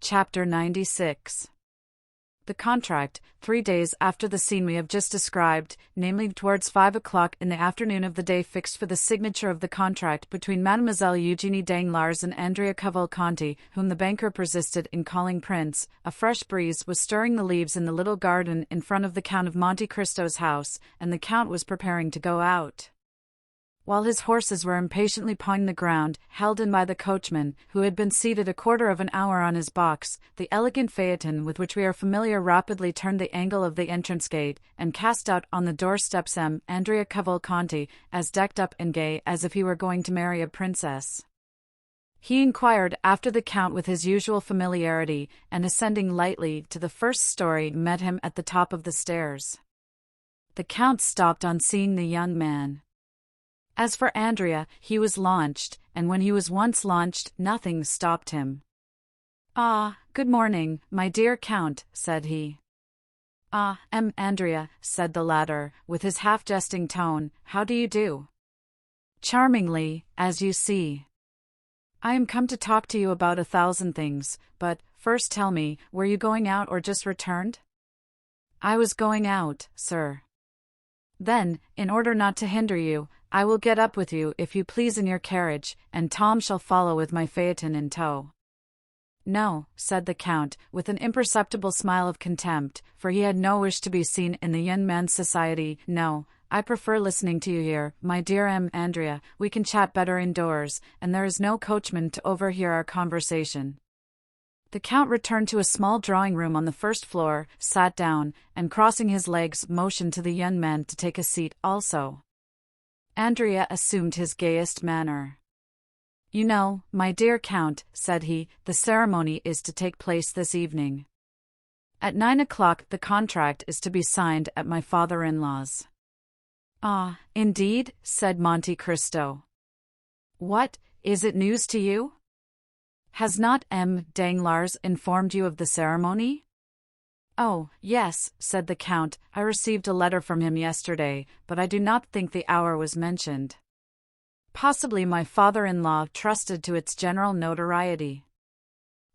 Chapter 96. The contract, 3 days after the scene we have just described, namely towards 5 o'clock in the afternoon of the day fixed for the signature of the contract between Mademoiselle Eugénie Danglars and Andrea Cavalcanti, whom the banker persisted in calling Prince. A fresh breeze was stirring the leaves in the little garden in front of the Count of Monte Cristo's house, and the Count was preparing to go out, while his horses were impatiently pawing the ground, held in by the coachman, who had been seated a quarter of an hour on his box. The elegant phaeton with which we are familiar rapidly turned the angle of the entrance gate, and cast out on the doorsteps Andrea Cavalcanti, as decked up and gay as if he were going to marry a princess. He inquired after the Count with his usual familiarity, and ascending lightly to the first story met him at the top of the stairs. The Count stopped on seeing the young man. As for Andrea, he was launched, and when he was once launched, nothing stopped him. "Ah, good morning, my dear Count," said he. "Ah, Andrea," said the latter, with his half-jesting tone, "how do you do?" "Charmingly, as you see. I am come to talk to you about 1,000 things, but, first tell me, were you going out or just returned?" "I was going out, sir." "Then, in order not to hinder you, I will get up with you if you please in your carriage, and Tom shall follow with my phaeton in tow." "No," said the Count, with an imperceptible smile of contempt, for he had no wish to be seen in the young man's society. "No, I prefer listening to you here, my dear Andrea. We can chat better indoors, and there is no coachman to overhear our conversation." The Count returned to a small drawing-room on the first floor, sat down, and crossing his legs motioned to the young man to take a seat also. Andrea assumed his gayest manner. "You know, my dear Count," said he, "the ceremony is to take place this evening. At 9 o'clock the contract is to be signed at my father-in-law's." "Ah, indeed?" said Monte Cristo. "What, is it news to you? Has not Danglars informed you of the ceremony?" "Oh, yes," said the Count, "I received a letter from him yesterday, but I do not think the hour was mentioned. Possibly my father-in-law trusted to its general notoriety."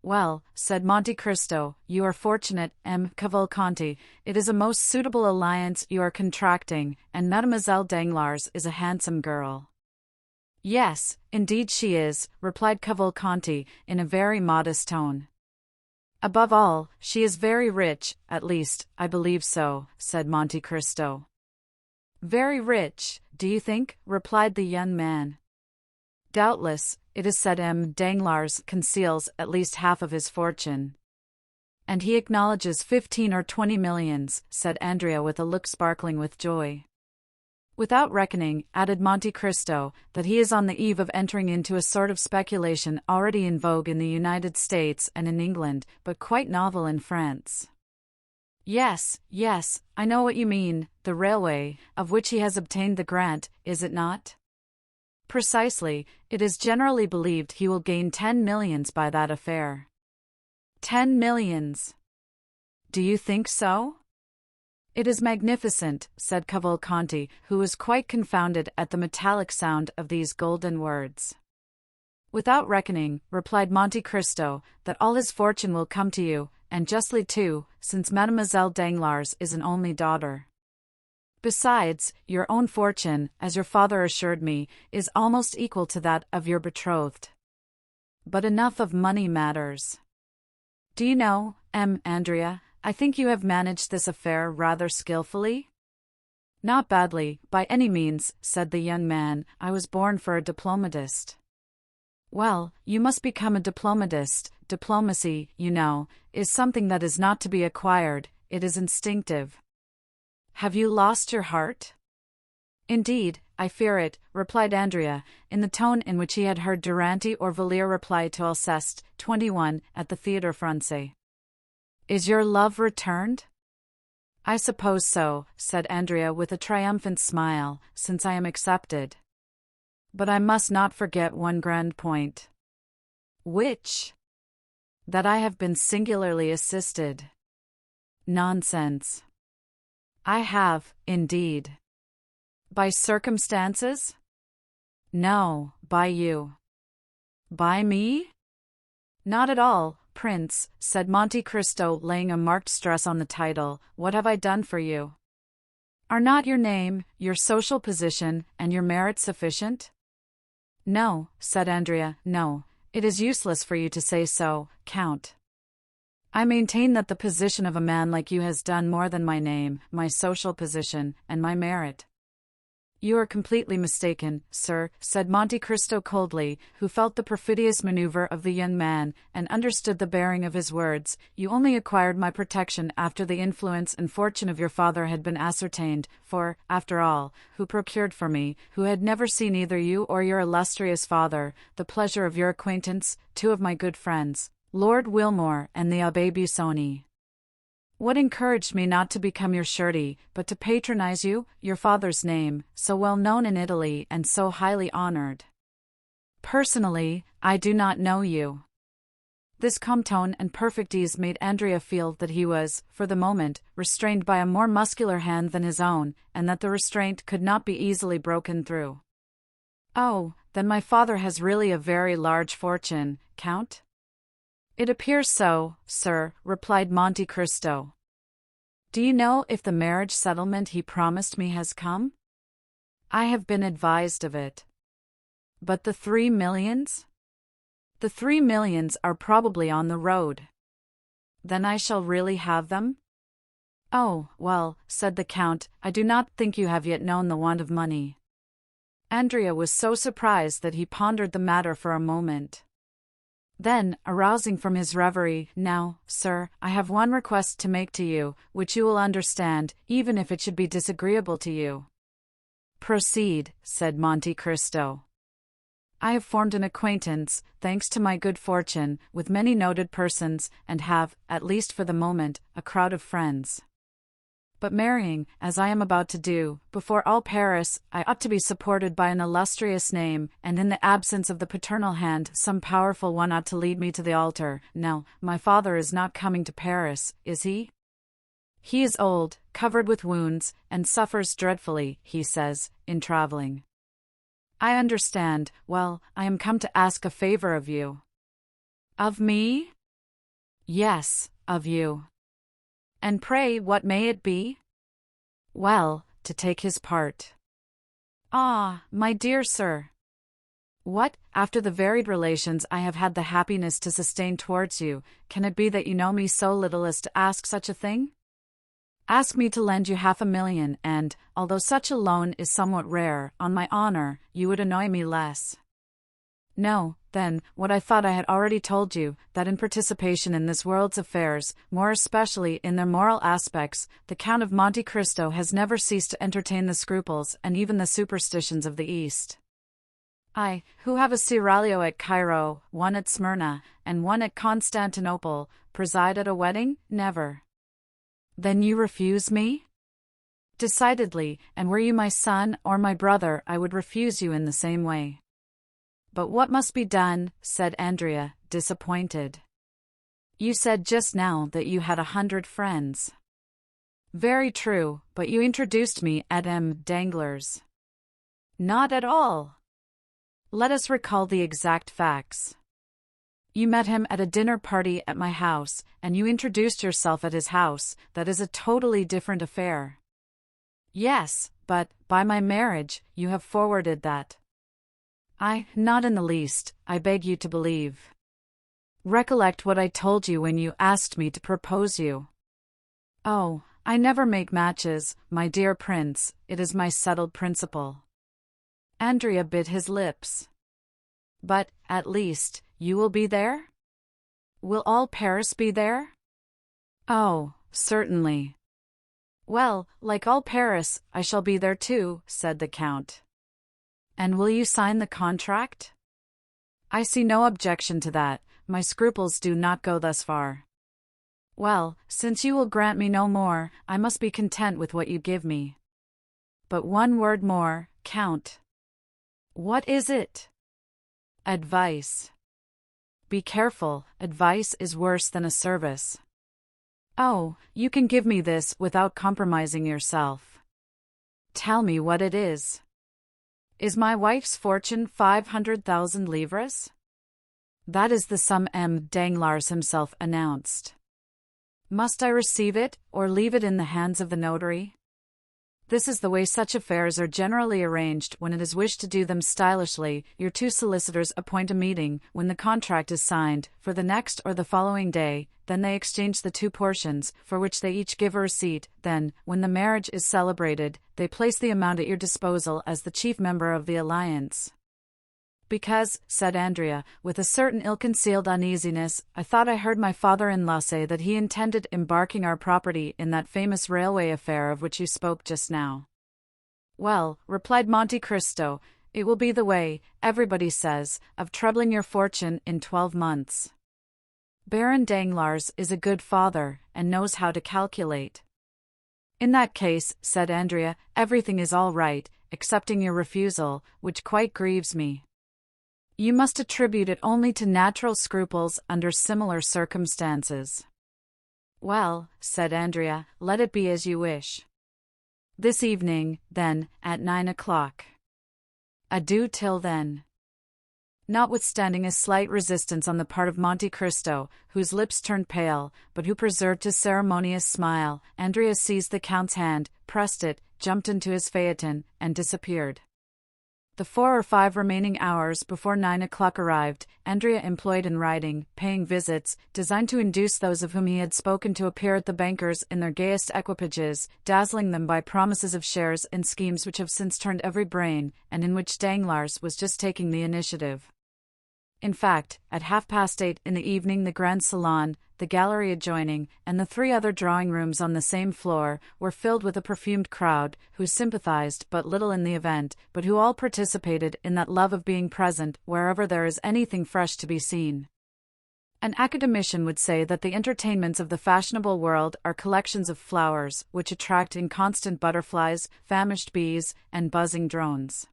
"Well," said Monte Cristo, "you are fortunate, Cavalcanti. It is a most suitable alliance you are contracting, and Mademoiselle Danglars is a handsome girl." "Yes, indeed she is," replied Cavalcanti, in a very modest tone. "Above all, she is very rich, at least, I believe so," said Monte Cristo. "Very rich, do you think?" replied the young man. "Doubtless, it is said Danglars conceals at least half of his fortune." "And he acknowledges 15 or 20 millions," said Andrea with a look sparkling with joy. "Without reckoning," added Monte Cristo, "that he is on the eve of entering into a sort of speculation already in vogue in the United States and in England, but quite novel in France." Yes, I know what you mean, the railway, of which he has obtained the grant, is it not?" "Precisely, it is generally believed he will gain 10 millions by that affair." 10 millions! Do you think so?" "It is magnificent," said Cavalcanti, who was quite confounded at the metallic sound of these golden words. "Without reckoning," replied Monte Cristo, "that all his fortune will come to you, and justly too, since Mademoiselle Danglars is an only daughter. Besides, your own fortune, as your father assured me, is almost equal to that of your betrothed. But enough of money matters. Do you know, Andrea, I think you have managed this affair rather skillfully?" "Not badly, by any means," said the young man. "I was born for a diplomatist." "Well, you must become a diplomatist. Diplomacy, you know, is something that is not to be acquired, it is instinctive." "Have you lost your heart?" "Indeed, I fear it," replied Andrea, in the tone in which he had heard Duranty or Villiers reply to Alceste, 21, at the Théâtre Français. "Is your love returned?" "I suppose so," said Andrea with a triumphant smile, "since I am accepted. But I must not forget one grand point." "Which?" "That I have been singularly assisted." "Nonsense." "I have, indeed." "By circumstances?" "No, by you." "By me?" "Not at all, Prince, said Monte Cristo, laying a marked stress on the title, what have I done for you? Are not your name, your social position, and your merit sufficient? No, said Andrea, no, it is useless for you to say so, Count. I maintain that the position of a man like you has done more than my name, my social position, and my merit. You are completely mistaken, sir, said Monte Cristo coldly, who felt the perfidious maneuver of the young man, and understood the bearing of his words. You only acquired my protection after the influence and fortune of your father had been ascertained, for, after all, who procured for me, who had never seen either you or your illustrious father, the pleasure of your acquaintance, two of my good friends, Lord Wilmore and the Abbé Busoni? What encouraged me not to become your surety, but to patronize you, your father's name, so well known in Italy and so highly honored? Personally, I do not know you. This calm tone and perfect ease made Andrea feel that he was, for the moment, restrained by a more muscular hand than his own, and that the restraint could not be easily broken through. Oh, then my father has really a very large fortune, Count? It appears so, sir, replied Monte Cristo. Do you know if the marriage settlement he promised me has come? I have been advised of it. But the 3 millions? The 3 millions are probably on the road. Then I shall really have them? Oh, well, said the Count, I do not think you have yet known the want of money. Andrea was so surprised that he pondered the matter for a moment. Then, arousing from his reverie, now, sir, I have one request to make to you, which you will understand, even if it should be disagreeable to you. Proceed, said Monte Cristo. I have formed an acquaintance, thanks to my good fortune, with many noted persons, and have, at least for the moment, a crowd of friends. But marrying, as I am about to do, before all Paris, I ought to be supported by an illustrious name, and in the absence of the paternal hand some powerful one ought to lead me to the altar. Now, my father is not coming to Paris, is he? He is old, covered with wounds, and suffers dreadfully, he says, in traveling. I understand. Well, I am come to ask a favor of you. Of me? Yes, of you. And pray what may it be? Well, to take his part. Ah, my dear sir. What, after the varied relations I have had the happiness to sustain towards you, can it be that you know me so little as to ask such a thing? Ask me to lend you 500,000 and, although such a loan is somewhat rare, on my honor, you would annoy me less. No, then, what I thought I had already told you, that in participation in this world's affairs, more especially in their moral aspects, the Count of Monte Cristo has never ceased to entertain the scruples and even the superstitions of the East. I, who have a seraglio at Cairo, one at Smyrna, and one at Constantinople, preside at a wedding? Never. Then you refuse me? Decidedly, and were you my son or my brother, I would refuse you in the same way. But what must be done, said Andrea, disappointed. You said just now that you had 100 friends. Very true, but you introduced me at M. Danglars. Not at all. Let us recall the exact facts. You met him at a dinner party at my house, and you introduced yourself at his house. That is a totally different affair. Yes, but, by my marriage, you have forwarded that. Not in the least, I beg you to believe. Recollect what I told you when you asked me to propose you. Oh, I never make matches, my dear prince, it is my settled principle. Andrea bit his lips. But, at least, you will be there? Will all Paris be there? Oh, certainly. Well, like all Paris, I shall be there too, said the Count. And will you sign the contract? I see no objection to that, my scruples do not go thus far. Well, since you will grant me no more, I must be content with what you give me. But one word more, Count. What is it? Advice. Be careful, advice is worse than a service. Oh, you can give me this without compromising yourself. Tell me what it is. Is my wife's fortune 500,000 livres? That is the sum M. Danglars himself announced. Must I receive it, or leave it in the hands of the notary? This is the way such affairs are generally arranged when it is wished to do them stylishly. Your two solicitors appoint a meeting, when the contract is signed, for the next or the following day, then they exchange the two portions, for which they each give a receipt, then, when the marriage is celebrated, they place the amount at your disposal as the chief member of the alliance. Because, said Andrea, with a certain ill-concealed uneasiness, I thought I heard my father-in-law say that he intended embarking our property in that famous railway affair of which you spoke just now. Well, replied Monte Cristo, it will be the way, everybody says, of trebling your fortune in 12 months. Baron Danglars is a good father, and knows how to calculate. In that case, said Andrea, everything is all right, excepting your refusal, which quite grieves me. You must attribute it only to natural scruples under similar circumstances. Well, said Andrea, let it be as you wish. This evening, then, at 9 o'clock. Adieu till then. Notwithstanding a slight resistance on the part of Monte Cristo, whose lips turned pale, but who preserved his ceremonious smile, Andrea seized the Count's hand, pressed it, jumped into his phaeton, and disappeared. The 4 or 5 remaining hours before 9 o'clock arrived, Andrea employed in riding, paying visits, designed to induce those of whom he had spoken to appear at the bankers in their gayest equipages, dazzling them by promises of shares in schemes which have since turned every brain, and in which Danglars was just taking the initiative. In fact, at 8:30 in the evening the grand salon, the gallery adjoining, and the 3 other drawing-rooms on the same floor, were filled with a perfumed crowd, who sympathized but little in the event, but who all participated in that love of being present wherever there is anything fresh to be seen. An academician would say that the entertainments of the fashionable world are collections of flowers, which attract inconstant butterflies, famished bees, and buzzing drones.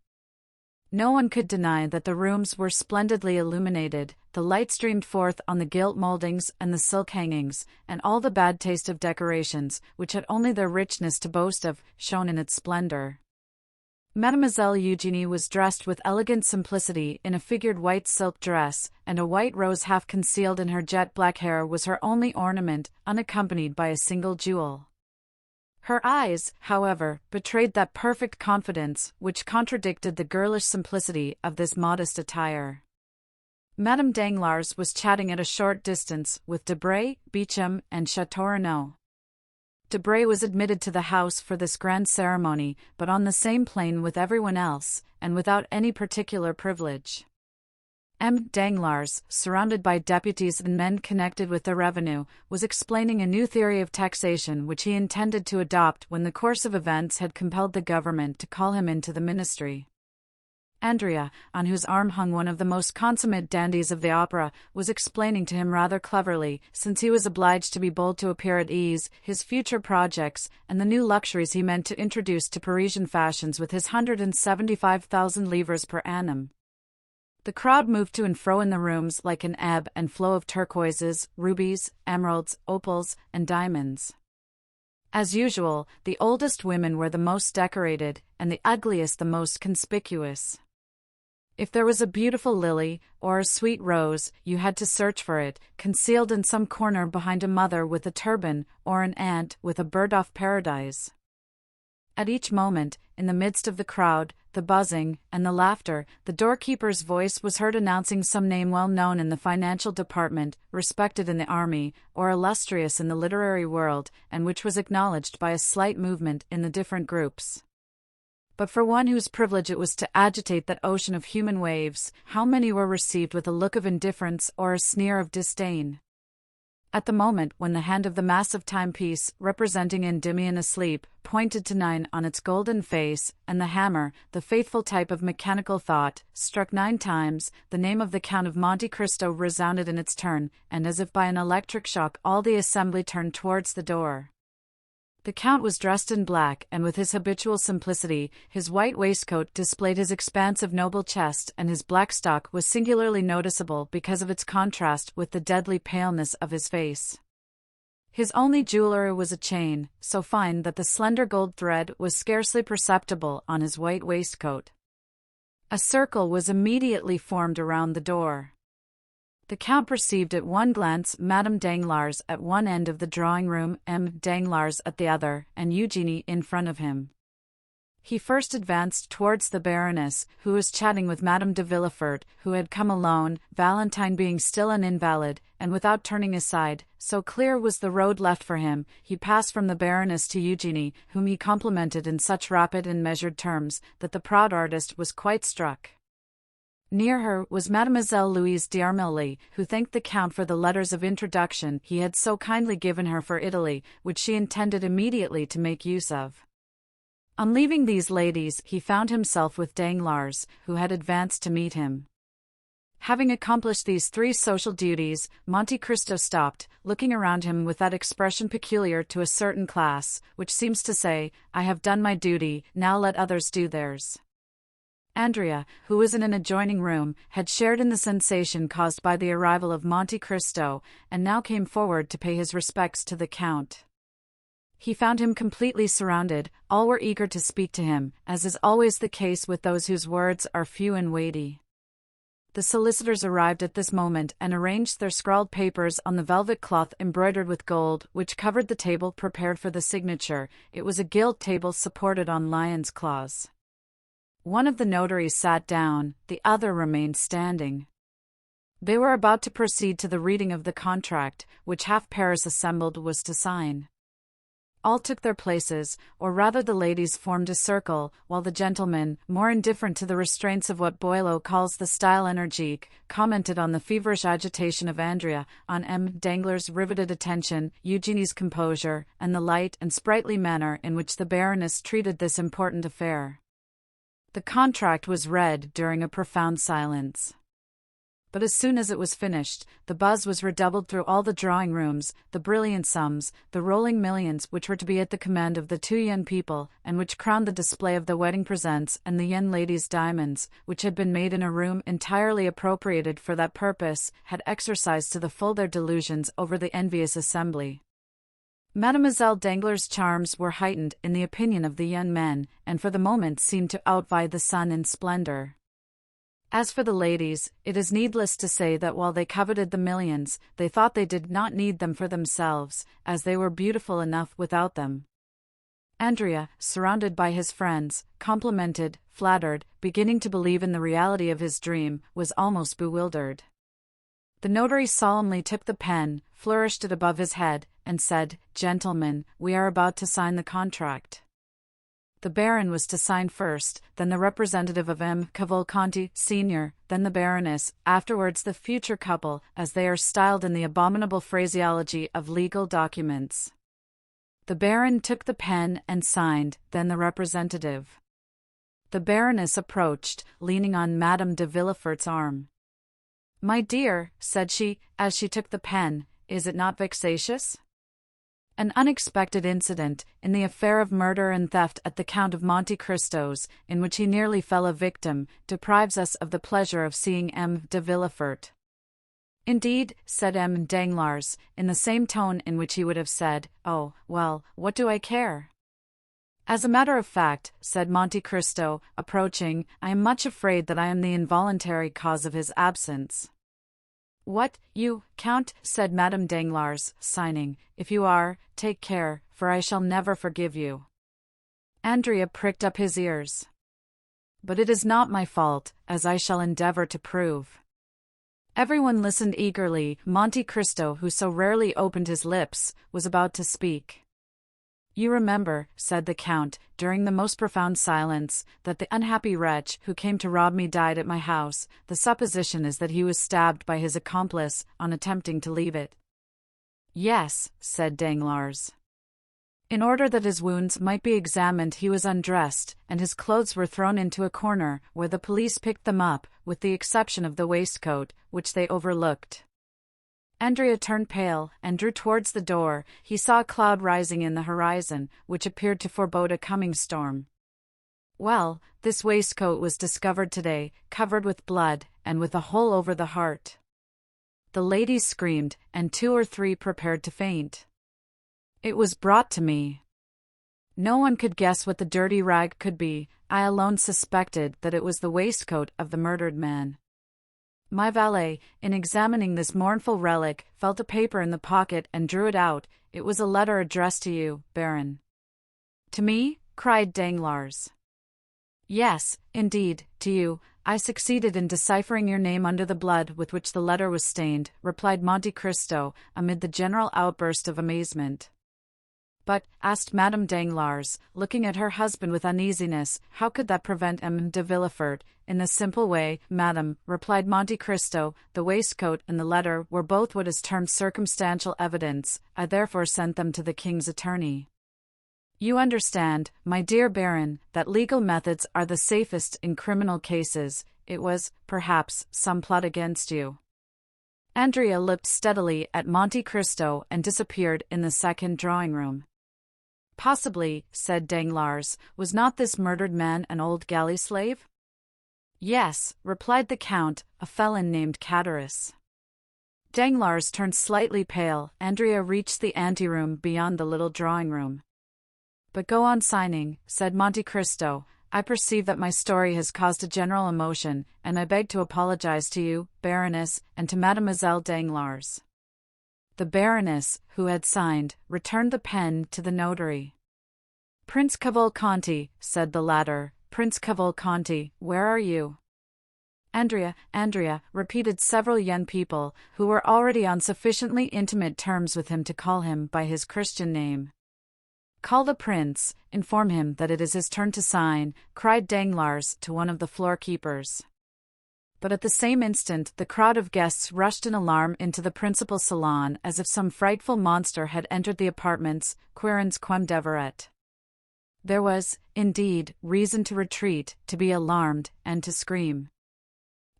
No one could deny that the rooms were splendidly illuminated, the light streamed forth on the gilt mouldings and the silk hangings, and all the bad taste of decorations, which had only their richness to boast of, shone in its splendor. Mademoiselle Eugénie was dressed with elegant simplicity in a figured white silk dress, and a white rose half concealed in her jet-black hair was her only ornament, unaccompanied by a single jewel. Her eyes, however, betrayed that perfect confidence which contradicted the girlish simplicity of this modest attire. Madame Danglars was chatting at a short distance with Debray, Beauchamp, and Château Debray was admitted to the house for this grand ceremony, but on the same plane with everyone else, and without any particular privilege. M. Danglars, surrounded by deputies and men connected with the revenue, was explaining a new theory of taxation which he intended to adopt when the course of events had compelled the government to call him into the ministry. Andrea, on whose arm hung one of the most consummate dandies of the opera, was explaining to him rather cleverly, since he was obliged to be bold to appear at ease, his future projects, and the new luxuries he meant to introduce to Parisian fashions with his 175,000 livres per annum. The crowd moved to and fro in the rooms like an ebb and flow of turquoises, rubies, emeralds, opals, and diamonds. As usual, the oldest women were the most decorated, and the ugliest the most conspicuous. If there was a beautiful lily, or a sweet rose, you had to search for it, concealed in some corner behind a mother with a turban, or an aunt with a bird off paradise. At each moment, in the midst of the crowd, the buzzing, and the laughter, the doorkeeper's voice was heard announcing some name well known in the financial department, respected in the army, or illustrious in the literary world, and which was acknowledged by a slight movement in the different groups. But for one whose privilege it was to agitate that ocean of human waves, how many were received with a look of indifference or a sneer of disdain? At the moment when the hand of the massive timepiece, representing Endymion asleep, pointed to 9 on its golden face, and the hammer, the faithful type of mechanical thought, struck 9 times, the name of the Count of Monte Cristo resounded in its turn, and as if by an electric shock all the assembly turned towards the door. The Count was dressed in black, and with his habitual simplicity, his white waistcoat displayed his expansive noble chest, and his black stock was singularly noticeable because of its contrast with the deadly paleness of his face. His only jewellery was a chain, so fine that the slender gold thread was scarcely perceptible on his white waistcoat. A circle was immediately formed around the door. The Count perceived at one glance Madame Danglars at one end of the drawing-room, M. Danglars at the other, and Eugénie in front of him. He first advanced towards the Baroness, who was chatting with Madame de Villefort, who had come alone, Valentine being still an invalid, and without turning aside, so clear was the road left for him, he passed from the Baroness to Eugénie, whom he complimented in such rapid and measured terms, that the proud artist was quite struck. Near her was Mademoiselle Louise d'Armilly, who thanked the Count for the letters of introduction he had so kindly given her for Italy, which she intended immediately to make use of. On leaving these ladies, he found himself with Danglars, who had advanced to meet him. Having accomplished these three social duties, Monte Cristo stopped, looking around him with that expression peculiar to a certain class, which seems to say, "I have done my duty, now let others do theirs." Andrea, who was in an adjoining room, had shared in the sensation caused by the arrival of Monte Cristo, and now came forward to pay his respects to the Count. He found him completely surrounded, all were eager to speak to him, as is always the case with those whose words are few and weighty. The solicitors arrived at this moment and arranged their scrawled papers on the velvet cloth embroidered with gold, which covered the table prepared for the signature. It was a gilt table supported on lion's claws. One of the notaries sat down, the other remained standing. They were about to proceed to the reading of the contract, which half Paris assembled was to sign. All took their places, or rather the ladies formed a circle, while the gentlemen, more indifferent to the restraints of what Boileau calls the style énergique, commented on the feverish agitation of Andrea, on M. Danglars' riveted attention, Eugénie's composure, and the light and sprightly manner in which the Baroness treated this important affair. The contract was read during a profound silence. But as soon as it was finished, the buzz was redoubled through all the drawing-rooms, the brilliant sums, the rolling millions which were to be at the command of the two young people, and which crowned the display of the wedding presents and the young lady's diamonds, which had been made in a room entirely appropriated for that purpose, had exercised to the full their delusions over the envious assembly. Mademoiselle Danglars' charms were heightened in the opinion of the young men, and for the moment seemed to outvie the sun in splendor. As for the ladies, it is needless to say that while they coveted the millions, they thought they did not need them for themselves, as they were beautiful enough without them. Andrea, surrounded by his friends, complimented, flattered, beginning to believe in the reality of his dream, was almost bewildered. The notary solemnly took the pen, flourished it above his head, and said, "Gentlemen, we are about to sign the contract." The Baron was to sign first, then the representative of M. Cavalcanti, Sr., then the Baroness, afterwards the future couple, as they are styled in the abominable phraseology of legal documents. The Baron took the pen and signed, then the representative. The Baroness approached, leaning on Madame de Villefort's arm. "My dear," said she, as she took the pen, "is it not vexatious? An unexpected incident, in the affair of murder and theft at the Count of Monte Cristo's, in which he nearly fell a victim, deprives us of the pleasure of seeing M. de Villefort." "Indeed," said M. Danglars, in the same tone in which he would have said, "Oh, well, what do I care?" "As a matter of fact," said Monte Cristo, approaching, "I am much afraid that I am the involuntary cause of his absence." "What, you, Count?" said Madame Danglars, signing. "If you are, take care, for I shall never forgive you." Andrea pricked up his ears. "But it is not my fault, as I shall endeavor to prove." Everyone listened eagerly. Monte Cristo, who so rarely opened his lips, was about to speak. "You remember," said the Count, during the most profound silence, "that the unhappy wretch who came to rob me died at my house. The supposition is that he was stabbed by his accomplice on attempting to leave it." "Yes," said Danglars. "In order that his wounds might be examined, he was undressed, and his clothes were thrown into a corner, where the police picked them up, with the exception of the waistcoat, which they overlooked." Andrea turned pale, and drew towards the door. He saw a cloud rising in the horizon, which appeared to forebode a coming storm. "Well, this waistcoat was discovered today, covered with blood, and with a hole over the heart." The ladies screamed, and 2 or 3 prepared to faint. "It was brought to me. No one could guess what the dirty rag could be. I alone suspected that it was the waistcoat of the murdered man." My valet, in examining this mournful relic, felt a paper in the pocket and drew it out. It was a letter addressed to you, Baron. To me? Cried Danglars. Yes, indeed, to you. I succeeded in deciphering your name under the blood with which the letter was stained, replied Monte Cristo, amid the general outburst of amazement. But, asked Madame Danglars, looking at her husband with uneasiness, how could that prevent M. de Villefort? In the simple way, madame, replied Monte Cristo, the waistcoat and the letter were both what is termed circumstantial evidence. I therefore sent them to the king's attorney. You understand, my dear Baron, that legal methods are the safest in criminal cases. It was, perhaps, some plot against you. Andrea looked steadily at Monte Cristo and disappeared in the second drawing-room. Possibly, said Danglars, was not this murdered man an old galley slave? Yes, replied the Count, a felon named Cadaris. Danglars turned slightly pale. Andrea reached the anteroom beyond the little drawing-room. But go on signing, said Monte Cristo. I perceive that my story has caused a general emotion, and I beg to apologize to you, Baroness, and to Mademoiselle Danglars. The Baroness, who had signed, returned the pen to the notary. Prince Cavalcanti, said the latter. Prince Cavalcanti, where are you? Andrea, repeated several young people, who were already on sufficiently intimate terms with him to call him by his Christian name. Call the prince, inform him that it is his turn to sign, cried Danglars to one of the floor-keepers. But at the same instant the crowd of guests rushed in alarm into the principal salon as if some frightful monster had entered the apartments, quærens quem deveret. There was, indeed, reason to retreat, to be alarmed, and to scream.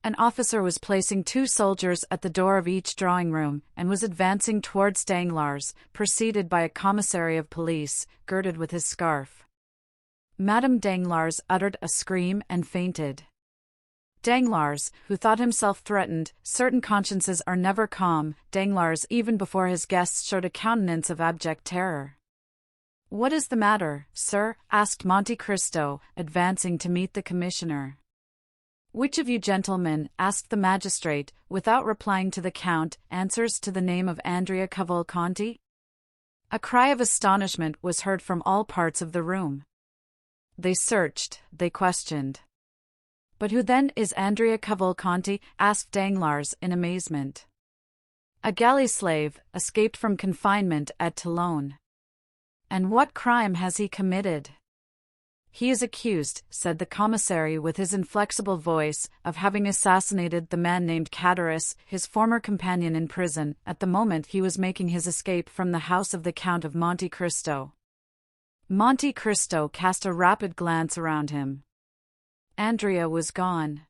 An officer was placing 2 soldiers at the door of each drawing-room, and was advancing towards Danglars, preceded by a commissary of police, girded with his scarf. Madame Danglars uttered a scream and fainted. Danglars, who thought himself threatened, certain consciences are never calm, Danglars even before his guests showed a countenance of abject terror. What is the matter, sir? Asked Monte Cristo, advancing to meet the commissioner. Which of you gentlemen, asked the magistrate, without replying to the Count, answers to the name of Andrea Cavalcanti? A cry of astonishment was heard from all parts of the room. They searched, they questioned. But who then is Andrea Cavalcanti? Asked Danglars in amazement. A galley slave, escaped from confinement at Toulon. And what crime has he committed? He is accused, said the commissary with his inflexible voice, of having assassinated the man named Cadaris, his former companion in prison, at the moment he was making his escape from the house of the Count of Monte Cristo. Monte Cristo cast a rapid glance around him. Andrea was gone.